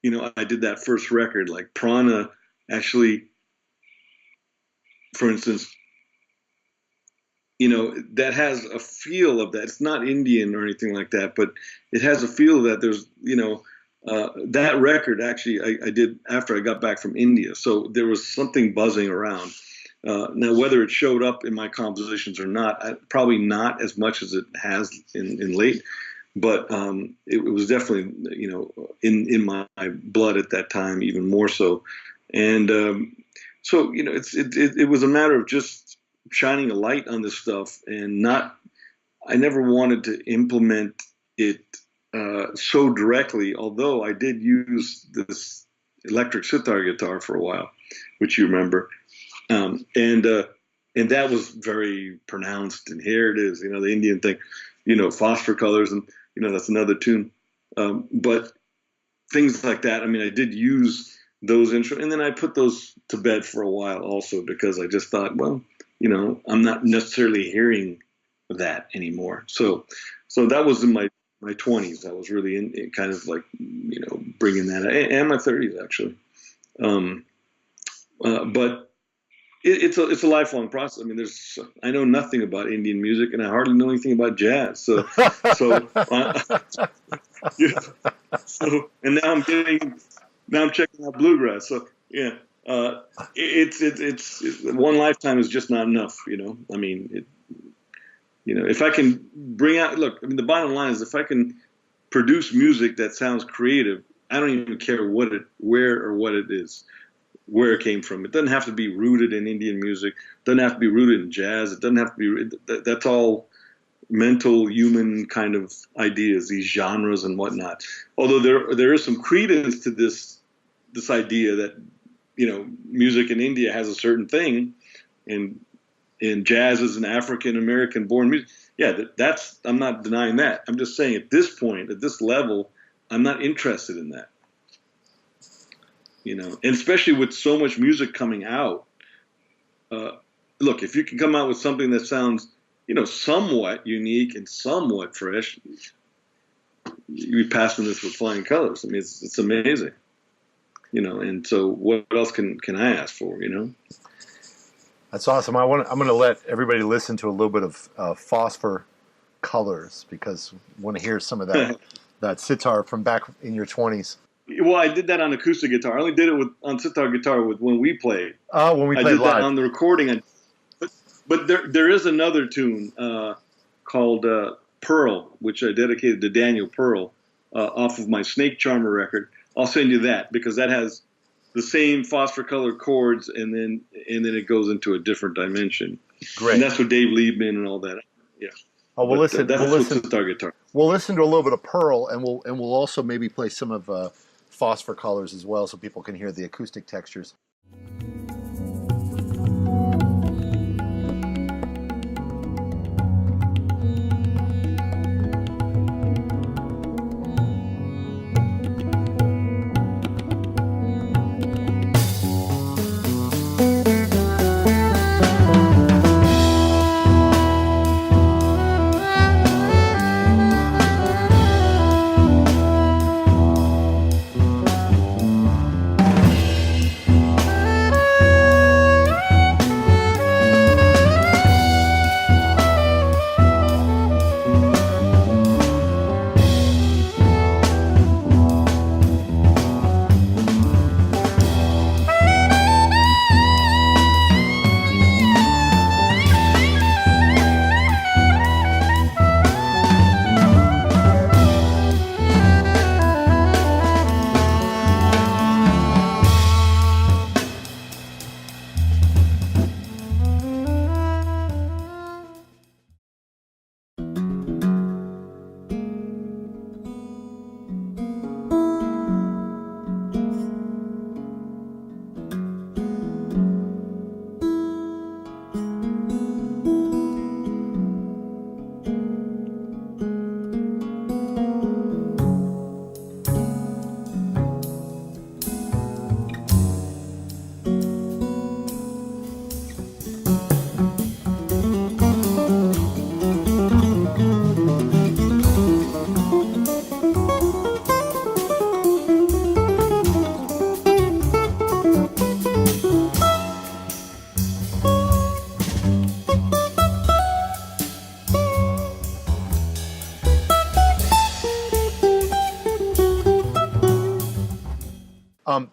you know, I did that first record. Like Prana, actually, for instance, you know, that has a feel of that. It's not Indian or anything like that, but it has a feel that there's, you know, that record actually I did after I got back from India. So there was something buzzing around. Now, whether it showed up in my compositions or not, probably not as much as it has in late, but it was definitely, you know, in my blood at that time, even more so. And so, you know, it was a matter of just shining a light on this stuff, and I never wanted to implement it so directly, although I did use this electric sitar guitar for a while, which you remember. And that was very pronounced, and here it is, you know, the Indian thing, you know, phosphor colors, and, you know, that's another tune. But things like that, I mean, I did use those instruments, and then I put those to bed for a while also, because I just thought, well, you know, I'm not necessarily hearing that anymore. So that was in my 20s. I was really in kind of like, you know, bringing that, and my 30s actually. But it's a lifelong process. I mean, I know nothing about Indian music, and I hardly know anything about jazz. So yeah. So, and now I'm checking out bluegrass. So yeah. It's one lifetime is just not enough, you know. I mean, you know, if I can bring out, look, I mean, the bottom line is, if I can produce music that sounds creative, I don't even care where or what it is, where it came from. It doesn't have to be rooted in Indian music. It doesn't have to be rooted in jazz. It doesn't have to be. That's all mental, human kind of ideas, these genres and whatnot. Although there is some credence to this idea that, you know, music in India has a certain thing, and jazz is an African American born music. Yeah, I'm not denying that. I'm just saying, at this point, at this level, I'm not interested in that. You know, and especially with so much music coming out. Look, if you can come out with something that sounds, you know, somewhat unique and somewhat fresh, you'd be passing this with flying colors. I mean, it's amazing. You know, and so what else can I ask for, you know? That's awesome. I'm going to let everybody listen to a little bit of Phosphor Colors, because I want to hear some of that sitar from back in your 20s. Well, I did that on acoustic guitar. I only did it on sitar guitar when we played. Oh, when we played live. I did that on the recording. But there is another tune called Pearl, which I dedicated to Daniel Pearl, off of my Snake Charmer record. I'll send you that because that has the same phosphor colored chords, and then it goes into a different dimension. Great. And that's with Dave Liebman and all that. Yeah. Oh, we'll listen. That's We'll listen. what's our guitar. We'll listen to a little bit of Pearl, and we'll also maybe play some of Phosphor Colors as well, so people can hear the acoustic textures.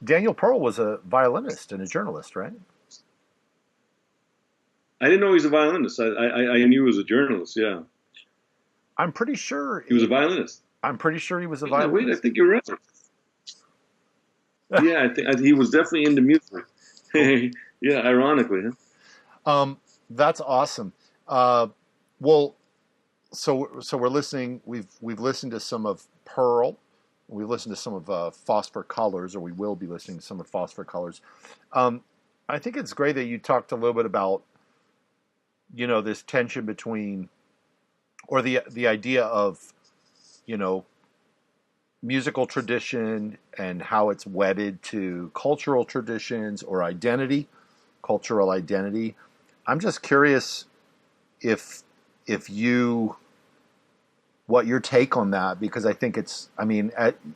Daniel Pearl was a violinist and a journalist, right? I didn't know he was a violinist. I knew he was a journalist. Yeah, I'm pretty sure he was a violinist. I'm pretty sure he was a Yeah, violinist. wait, I think you're right. Yeah, I think he was definitely into music. Yeah, ironically. Huh? That's awesome. Well, so we're listening. We've listened to some of Pearl. We've listened to some of Phosphor Colors, or we will be listening to some of Phosphor Colors. I think it's great that you talked a little bit about, you know, this tension between, or the idea of, you know, musical tradition and how it's wedded to cultural traditions or identity, cultural identity. I'm just curious if you, what your take on that, because I think it's, I mean,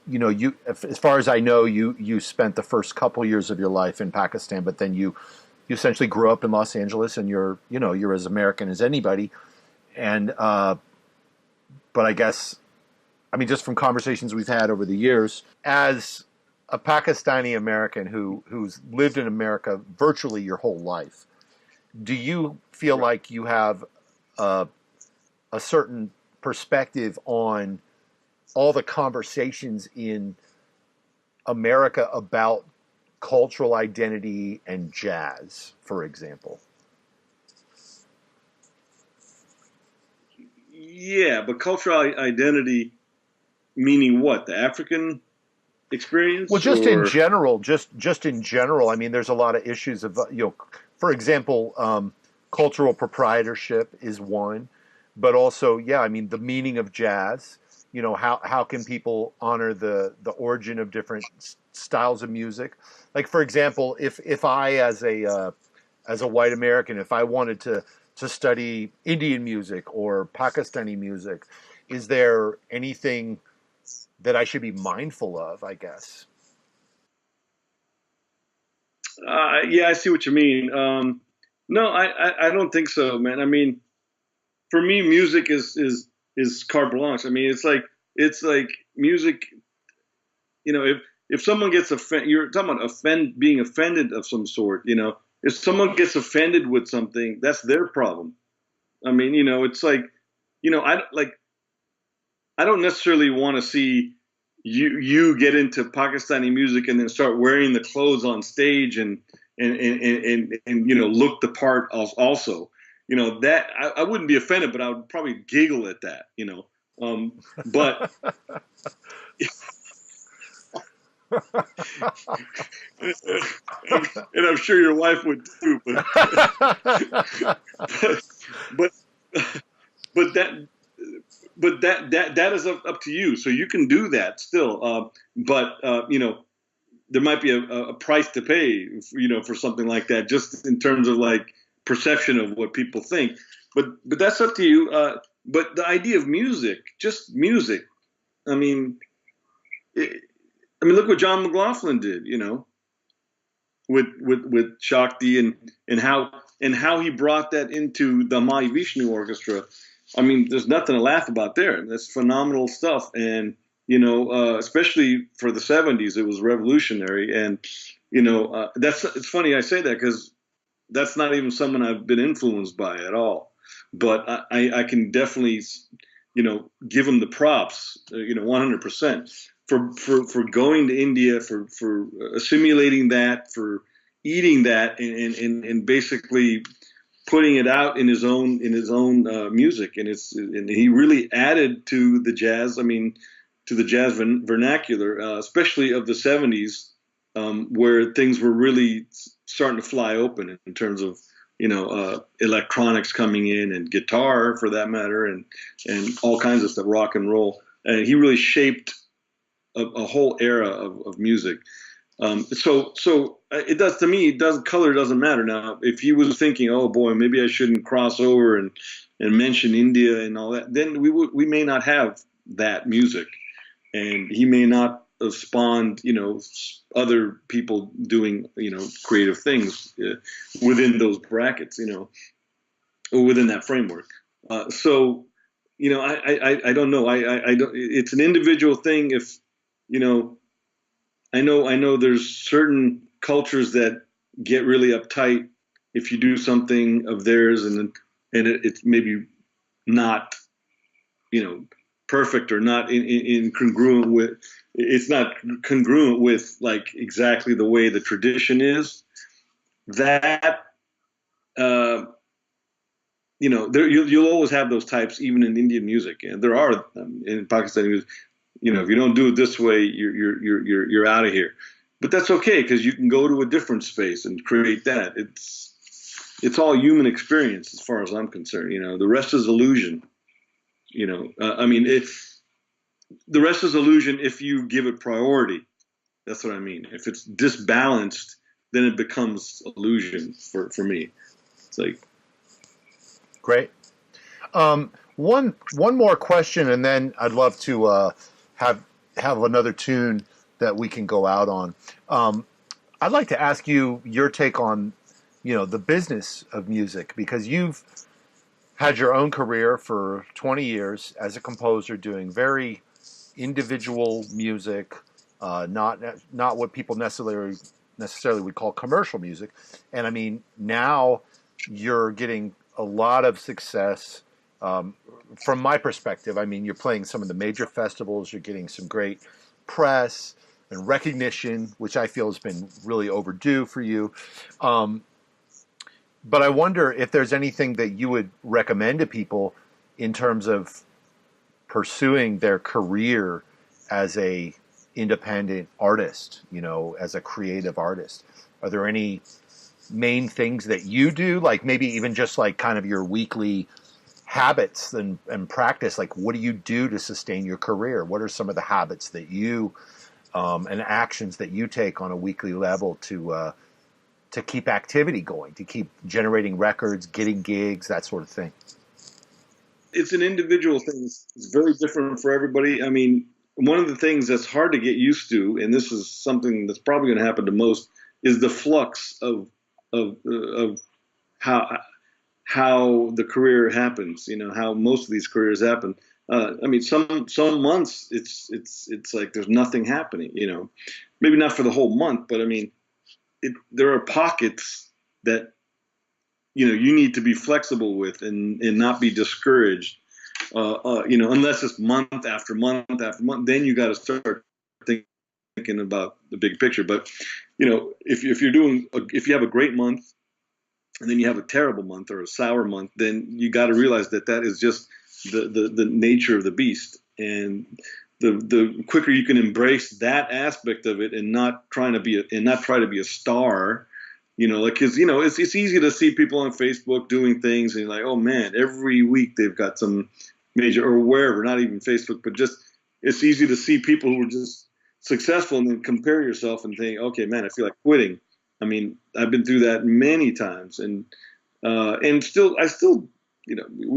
you know, you, as far as I know, you spent the first couple years of your life in Pakistan, but then you essentially grew up in Los Angeles, and you're as American as anybody. And, but I guess, I mean, just from conversations we've had over the years, as a Pakistani American who's lived in America virtually your whole life, do you feel like you have a certain perspective on all the conversations in America about cultural identity and jazz, for example? Yeah, but cultural identity meaning what? The African experience? Well, just in general, just in general. I mean, there's a lot of issues of, you know, for example, cultural proprietorship is one, but also, yeah, I mean, the meaning of jazz. You know, how can people honor the origin of different styles of music? Like, for example, if I, as a white American, if I wanted to study Indian music or Pakistani music, is there anything that I should be mindful of, I guess? Yeah, I see what you mean. No, I don't think so, man. I mean, for me, music is carte blanche. I mean, it's like music. You know, if someone gets offended, you're talking about being offended of some sort. You know, if someone gets offended with something, that's their problem. I mean, you know, it's like, you know, I like I don't necessarily want to see you get into Pakistani music and then start wearing the clothes on stage and you know look the part also. You know that I wouldn't be offended, but I would probably giggle at that. You know, but and I'm sure your wife would too. But but but that that is up to you. So you can do that still. But you know, there might be a price to pay, you know, for something like that, just in terms of like perception of what people think. But that's up to you. But the idea of music, just music. I mean, it, I mean, look what John McLaughlin did. You know, with Shakti and how he brought that into the Mahavishnu Orchestra. I mean, there's nothing to laugh about there. That's phenomenal stuff, and you know, especially for the '70s, it was revolutionary. And you know, that's it's funny I say that because that's not even someone I've been influenced by at all. But I can definitely, you know, give him the props, you know, 100% for going to India, for assimilating that, for eating that, and basically putting it out in his own music, and he really added to the jazz. I mean, to the jazz vernacular, especially of the '70s, where things were really starting to fly open in terms of you know electronics coming in and guitar for that matter, and all kinds of stuff, rock and roll. And he really shaped a whole era of music. So it does to me. It does color doesn't matter now. If he was thinking, oh boy, maybe I shouldn't cross over and mention India and all that, then we may not have that music, and he may not have spawned you know other people doing you know creative things within those brackets, you know, or within that framework. So you know, I don't know. I don't. It's an individual thing. If you know I know there's certain cultures that get really uptight if you do something of theirs it's maybe not, you know, perfect or not in congruent with it's not congruent with like exactly the way the tradition is. That you know, you'll always have those types even in Indian music, and there are in Pakistani music. You know, if you don't do it this way, you're out of here. But that's okay because you can go to a different space and create that. It's all human experience as far as I'm concerned. You know, the rest is illusion. You know, I mean, the rest is illusion if you give it priority. That's what I mean. If it's disbalanced, then it becomes illusion for me. It's like Great. One more question, and then I'd love to have another tune that we can go out on. I'd like to ask you your take on, you know, the business of music, because you've had your own career for 20 years as a composer, doing very individual music, not what people necessarily would call commercial music. And I mean, now you're getting a lot of success. From my perspective, I mean, you're playing some of the major festivals, you're getting some great press and recognition, which I feel has been really overdue for you. But I wonder if there's anything that you would recommend to people in terms of pursuing their career as a independent artist, you know, as a creative artist. Are there any main things that you do, like maybe even just like kind of your weekly habits and practice? Like, what do you do to sustain your career? What are some of the habits that you and actions that you take on a weekly level to keep activity going, to keep generating records, getting gigs, that sort of thing? it's an individual thing. It's very different for everybody. I mean, one of the things that's hard to get used to, and this is something that's probably going to happen to most, is the flux of how the career happens. You know, how most of these careers happen. I mean, some months it's like there's nothing happening. You know, maybe not for the whole month, but I mean, there are pockets that you know you need to be flexible with and not be discouraged. unless it's month after month after month, then you got to start thinking about the big picture. But if if you have a great month and then you have a terrible month or a sour month, then you got to realize that that is just the nature of the beast. And the quicker you can embrace that aspect of it and not try to be a star, because it's easy to see people on Facebook doing things and you're like, oh man, every week they've got some major, or wherever, not even Facebook, but just it's easy to see people who are just successful and then compare yourself and think, okay, man, I feel like quitting. I mean, I've been through that many times, and we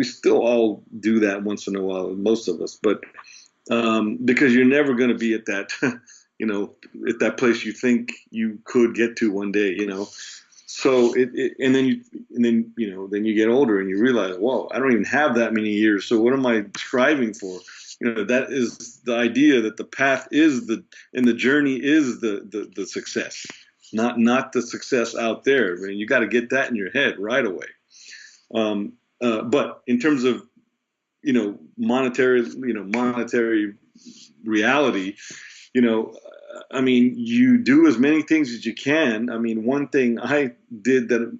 still all do that once in a while, most of us, but because you're never going to be at that, at that place you think you could get to one day, So and then you get older and you realize, whoa, I don't even have that many years. So what am I striving for? That is the idea that the path and the journey is the success, not the success out there. I mean, you got to get that in your head right away. But in terms of monetary reality, I mean, you do as many things as you can. I mean, one thing I did that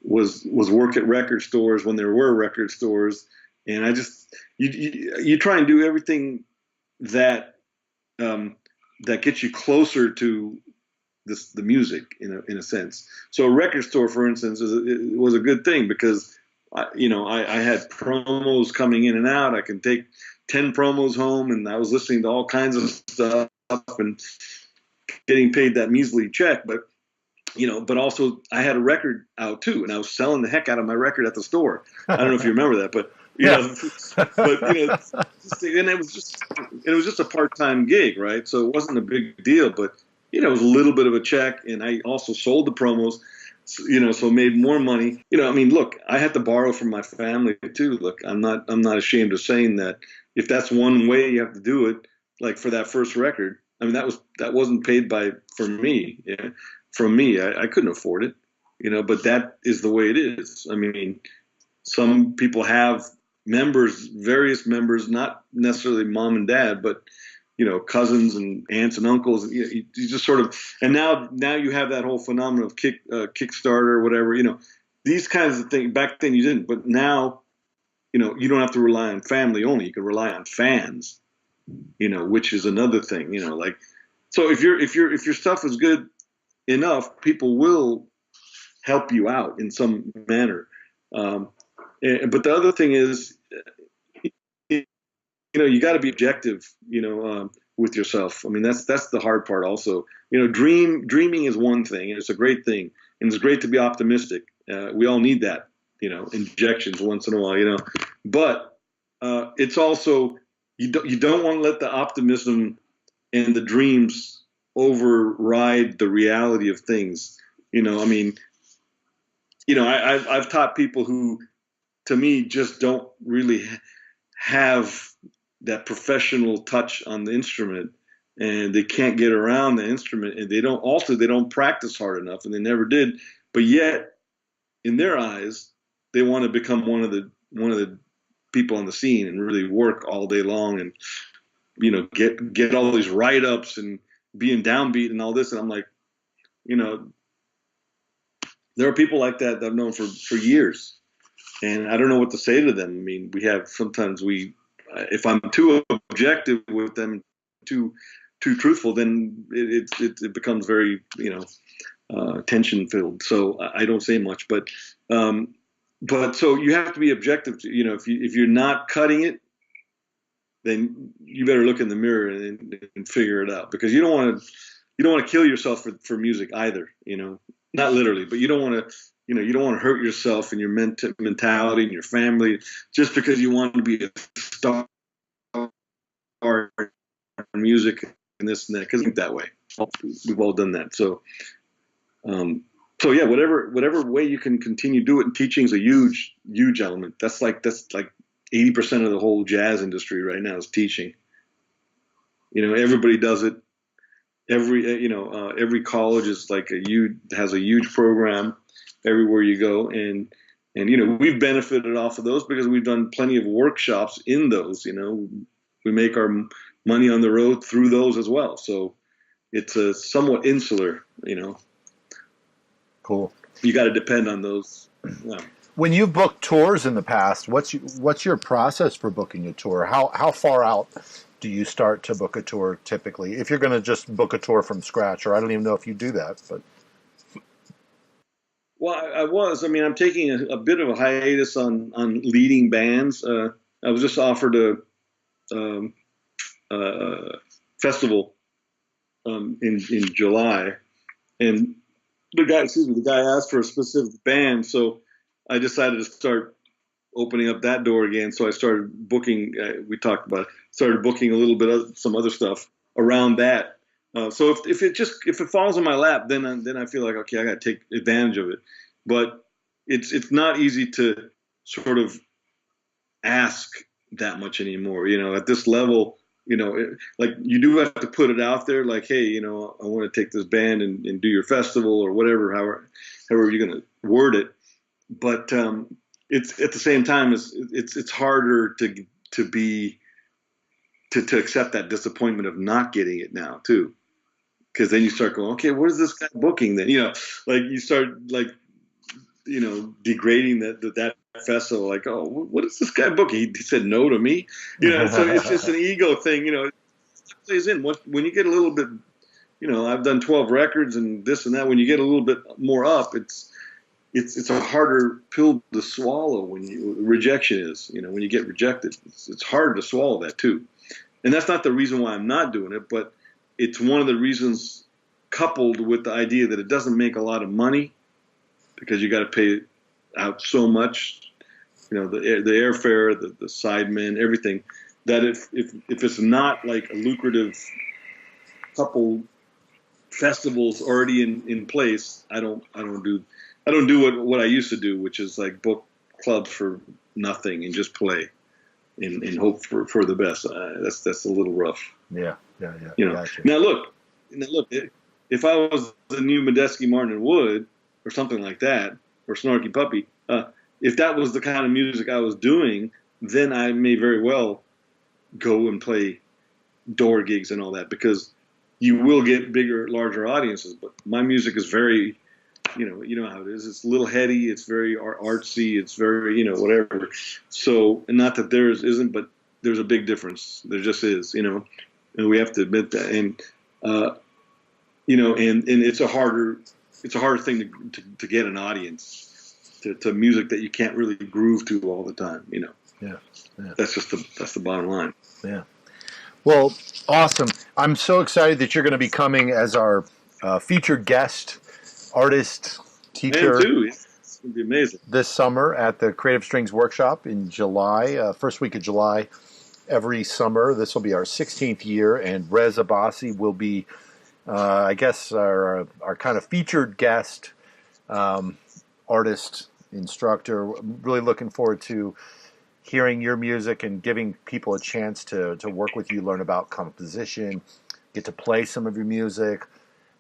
was work at record stores when there were record stores, and I just you try and do everything that that gets you closer to the music in a sense. So a record store, for instance, was a good thing because I had promos coming in and out. I can take 10 promos home, and I was listening to all kinds of stuff and getting paid that measly check. But but also I had a record out too, and I was selling the heck out of my record at the store. I don't know if you remember that, but and it was just a part-time gig, right? So it wasn't a big deal, but it was a little bit of a check, and I also sold the promos, so made more money. I mean, look, I had to borrow from my family too. Look, I'm not ashamed of saying that. If that's one way you have to do it, like for that first record, I mean, that wasn't paid from me. Yeah, from me, I couldn't afford it, but that is the way it is. I mean, some people have various members, not necessarily mom and dad, but cousins and aunts and uncles. You just sort of, and now you have that whole phenomenon of Kickstarter or whatever. These kinds of things. Back then you didn't, but now, you don't have to rely on family only. You can rely on fans, which is another thing. Like, so if your stuff is good enough, people will help you out in some manner. But the other thing is, you got to be objective, with yourself. I mean, that's the hard part also. Dreaming is one thing, and it's a great thing, and it's great to be optimistic. We all need that, injections once in a while, but it's also, you don't want to let the optimism and the dreams override the reality of things. I mean, I've taught people who, to me, just don't really have that professional touch on the instrument, and they can't get around the instrument, and they don't practice hard enough, and they never did. But yet, in their eyes, they want to become one of the people on the scene and really work all day long and get all these write-ups and being downbeat and all this. And I'm like, there are people like that I've known for years, and I don't know what to say to them. I mean, if I'm too objective with them, too truthful, then it becomes very tension filled. So I don't say much, but so you have to be objective. If you're not cutting it, then you better look in the mirror and figure it out, because you don't want to kill yourself for music either. Not literally, but you don't want to. You don't want to hurt yourself and your mentality and your family just because you want to be a star in music and this and that, because it's that way. We've all done that. So yeah, whatever way you can continue to do it. And teaching is a huge element. That's like 80% of the whole jazz industry right now is teaching. Everybody does it. Every college is has a huge program everywhere you go, and And, we've benefited off of those because we've done plenty of workshops in those, we make our money on the road through those as well. So it's a somewhat insular, Cool. You got to depend on those. Yeah. When you booked tours in the past, what's your process for booking a tour? How far out do you start to book a tour typically? If you're going to just book a tour from scratch, or I don't even know if you do that, but. Well, I mean, I'm taking a bit of a hiatus on leading bands. I was just offered a festival in July, and the guy asked for a specific band, so I decided to start opening up that door again. So I started booking. Started booking a little bit of some other stuff around that. So if it falls in my lap, then I feel like, okay, I got to take advantage of it. But it's not easy to sort of ask that much anymore. At this level, like you do have to put it out there, like, hey, I want to take this band and do your festival or whatever, however you're going to word it. But it's at the same time, it's harder to accept that disappointment of not getting it now too, because then you start going, okay, what is this guy booking then? Like you start like degrading that festival, like, oh, what is this guy booking? He said no to me, So it's just an ego thing, It plays in when you get a little bit, I've done 12 records and this and that. When you get a little bit more up, it's a harder pill to swallow when rejection is, when you get rejected, it's hard to swallow that too. And that's not the reason why I'm not doing it, but it's one of the reasons, coupled with the idea that it doesn't make a lot of money because you got to pay out so much, the airfare, the sidemen, everything, that if it's not like a lucrative couple festivals already in place, I don't do what I used to do, which is like book clubs for nothing and just play and hope for the best. That's a little rough. Yeah. Gotcha. Now look, if I was the new Medeski, Martin and Wood or something like that, or Snarky Puppy, if that was the kind of music I was doing, then I may very well go and play door gigs and all that, because you will get bigger, larger audiences. But my music is very, you know how it is. It's a little heady. It's very artsy. It's very, whatever. So, and not that theirs isn't, but there's a big difference. There just is, and we have to admit that. And, and it's a harder thing to get an audience to music that you can't really groove to all the time, Yeah. That's the bottom line. Yeah. Well, awesome. I'm so excited that you're going to be coming as our featured guest, artist, teacher. Man, too. It's going to be amazing. This summer at the Creative Strings Workshop in July, first week of July, every summer. This will be our 16th year, and Rez Abbasi will be, I guess, our kind of featured guest, artist, instructor. I'm really looking forward to hearing your music and giving people a chance to work with you, learn about composition, get to play some of your music.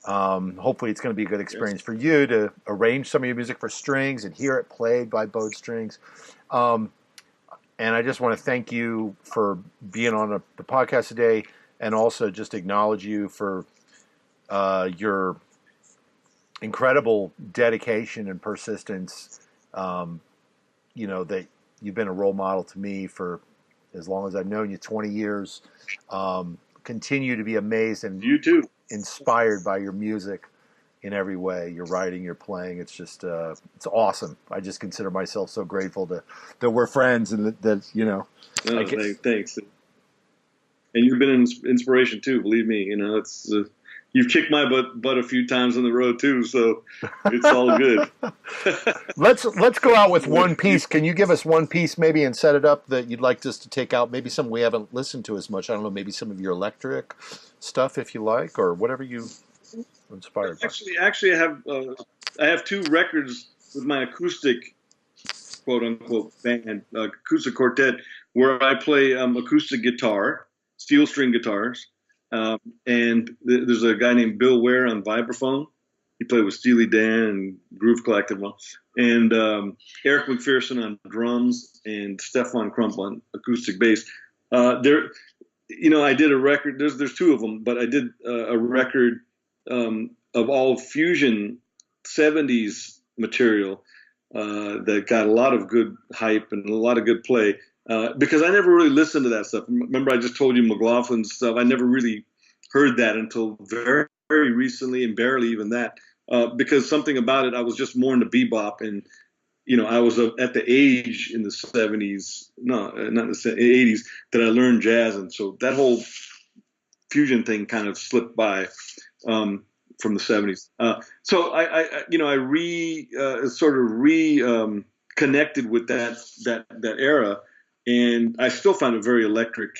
Hopefully it's going to be a good experience for you to arrange some of your music for strings and hear it played by bowed strings. And I just want to thank you for being on the podcast today, and also just acknowledge you for your incredible dedication and persistence. That you've been a role model to me for as long as I've known you, 20 years. Continue to be amazed and you too, inspired by your music in every way. Your writing, your playing. It's just it's awesome. I just consider myself so grateful that we're friends and that thanks. And you've been an inspiration too. Believe me, it's. You've kicked my butt a few times on the road too, so it's all good. Let's go out with one piece. Can you give us one piece maybe and set it up that you'd like us to take out? Maybe some we haven't listened to as much. I don't know, maybe some of your electric stuff if you like, or whatever you inspired by. Actually, I have two records with my acoustic, quote unquote, band, acoustic quartet, where I play acoustic guitar, steel string guitars. And there's a guy named Bill Ware on vibraphone, He played with Steely Dan and Groove Collective, and Eric McPherson on drums and Stefan Crump on acoustic bass. There, I did a record. There's two of them, but I did a record of all fusion '70s material that got a lot of good hype and a lot of good play. Because I never really listened to that stuff. Remember, I just told you McLaughlin's stuff. I never really heard that until very, very recently, and barely even that. Because something about it, I was just more into bebop, and I was at the age in the '70s, no, not in the '80s, that I learned jazz, and so that whole fusion thing kind of slipped by from the '70s. So I sort of connected with that era, and I still found it very electric,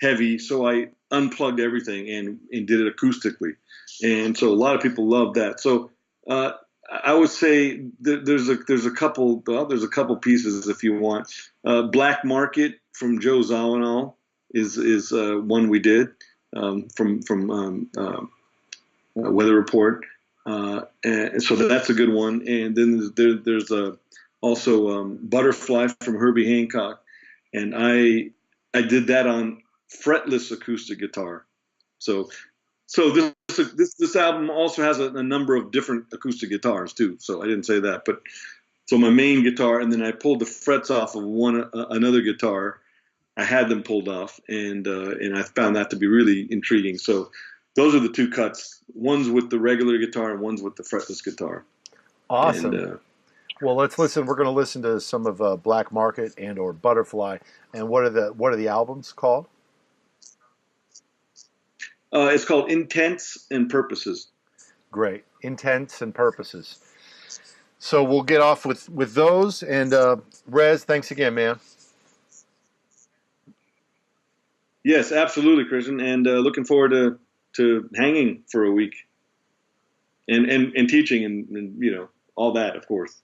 heavy. So I unplugged everything and did it acoustically, and so a lot of people love that. So I would say there's a couple pieces if you want. Black Market from Joe Zawinul is one we did from Weather Report, and so that's a good one. And then there's also Butterfly from Herbie Hancock, and I did that on fretless acoustic guitar. So this album also has a number of different acoustic guitars too. So I didn't say that, but so my main guitar, and then I pulled the frets off of another guitar. I had them pulled off, and I found that to be really intriguing. So those are the two cuts. One's with the regular guitar, and one's with the fretless guitar. Awesome. And, well, let's listen. We're going to listen to some of Black Market and or Butterfly. And what are the albums called? It's called Intents and Purposes. Great. Intents and Purposes. So we'll get off with those. And Rez, thanks again, man. Yes, absolutely, Christian. And looking forward to hanging for a week and teaching and all that, of course.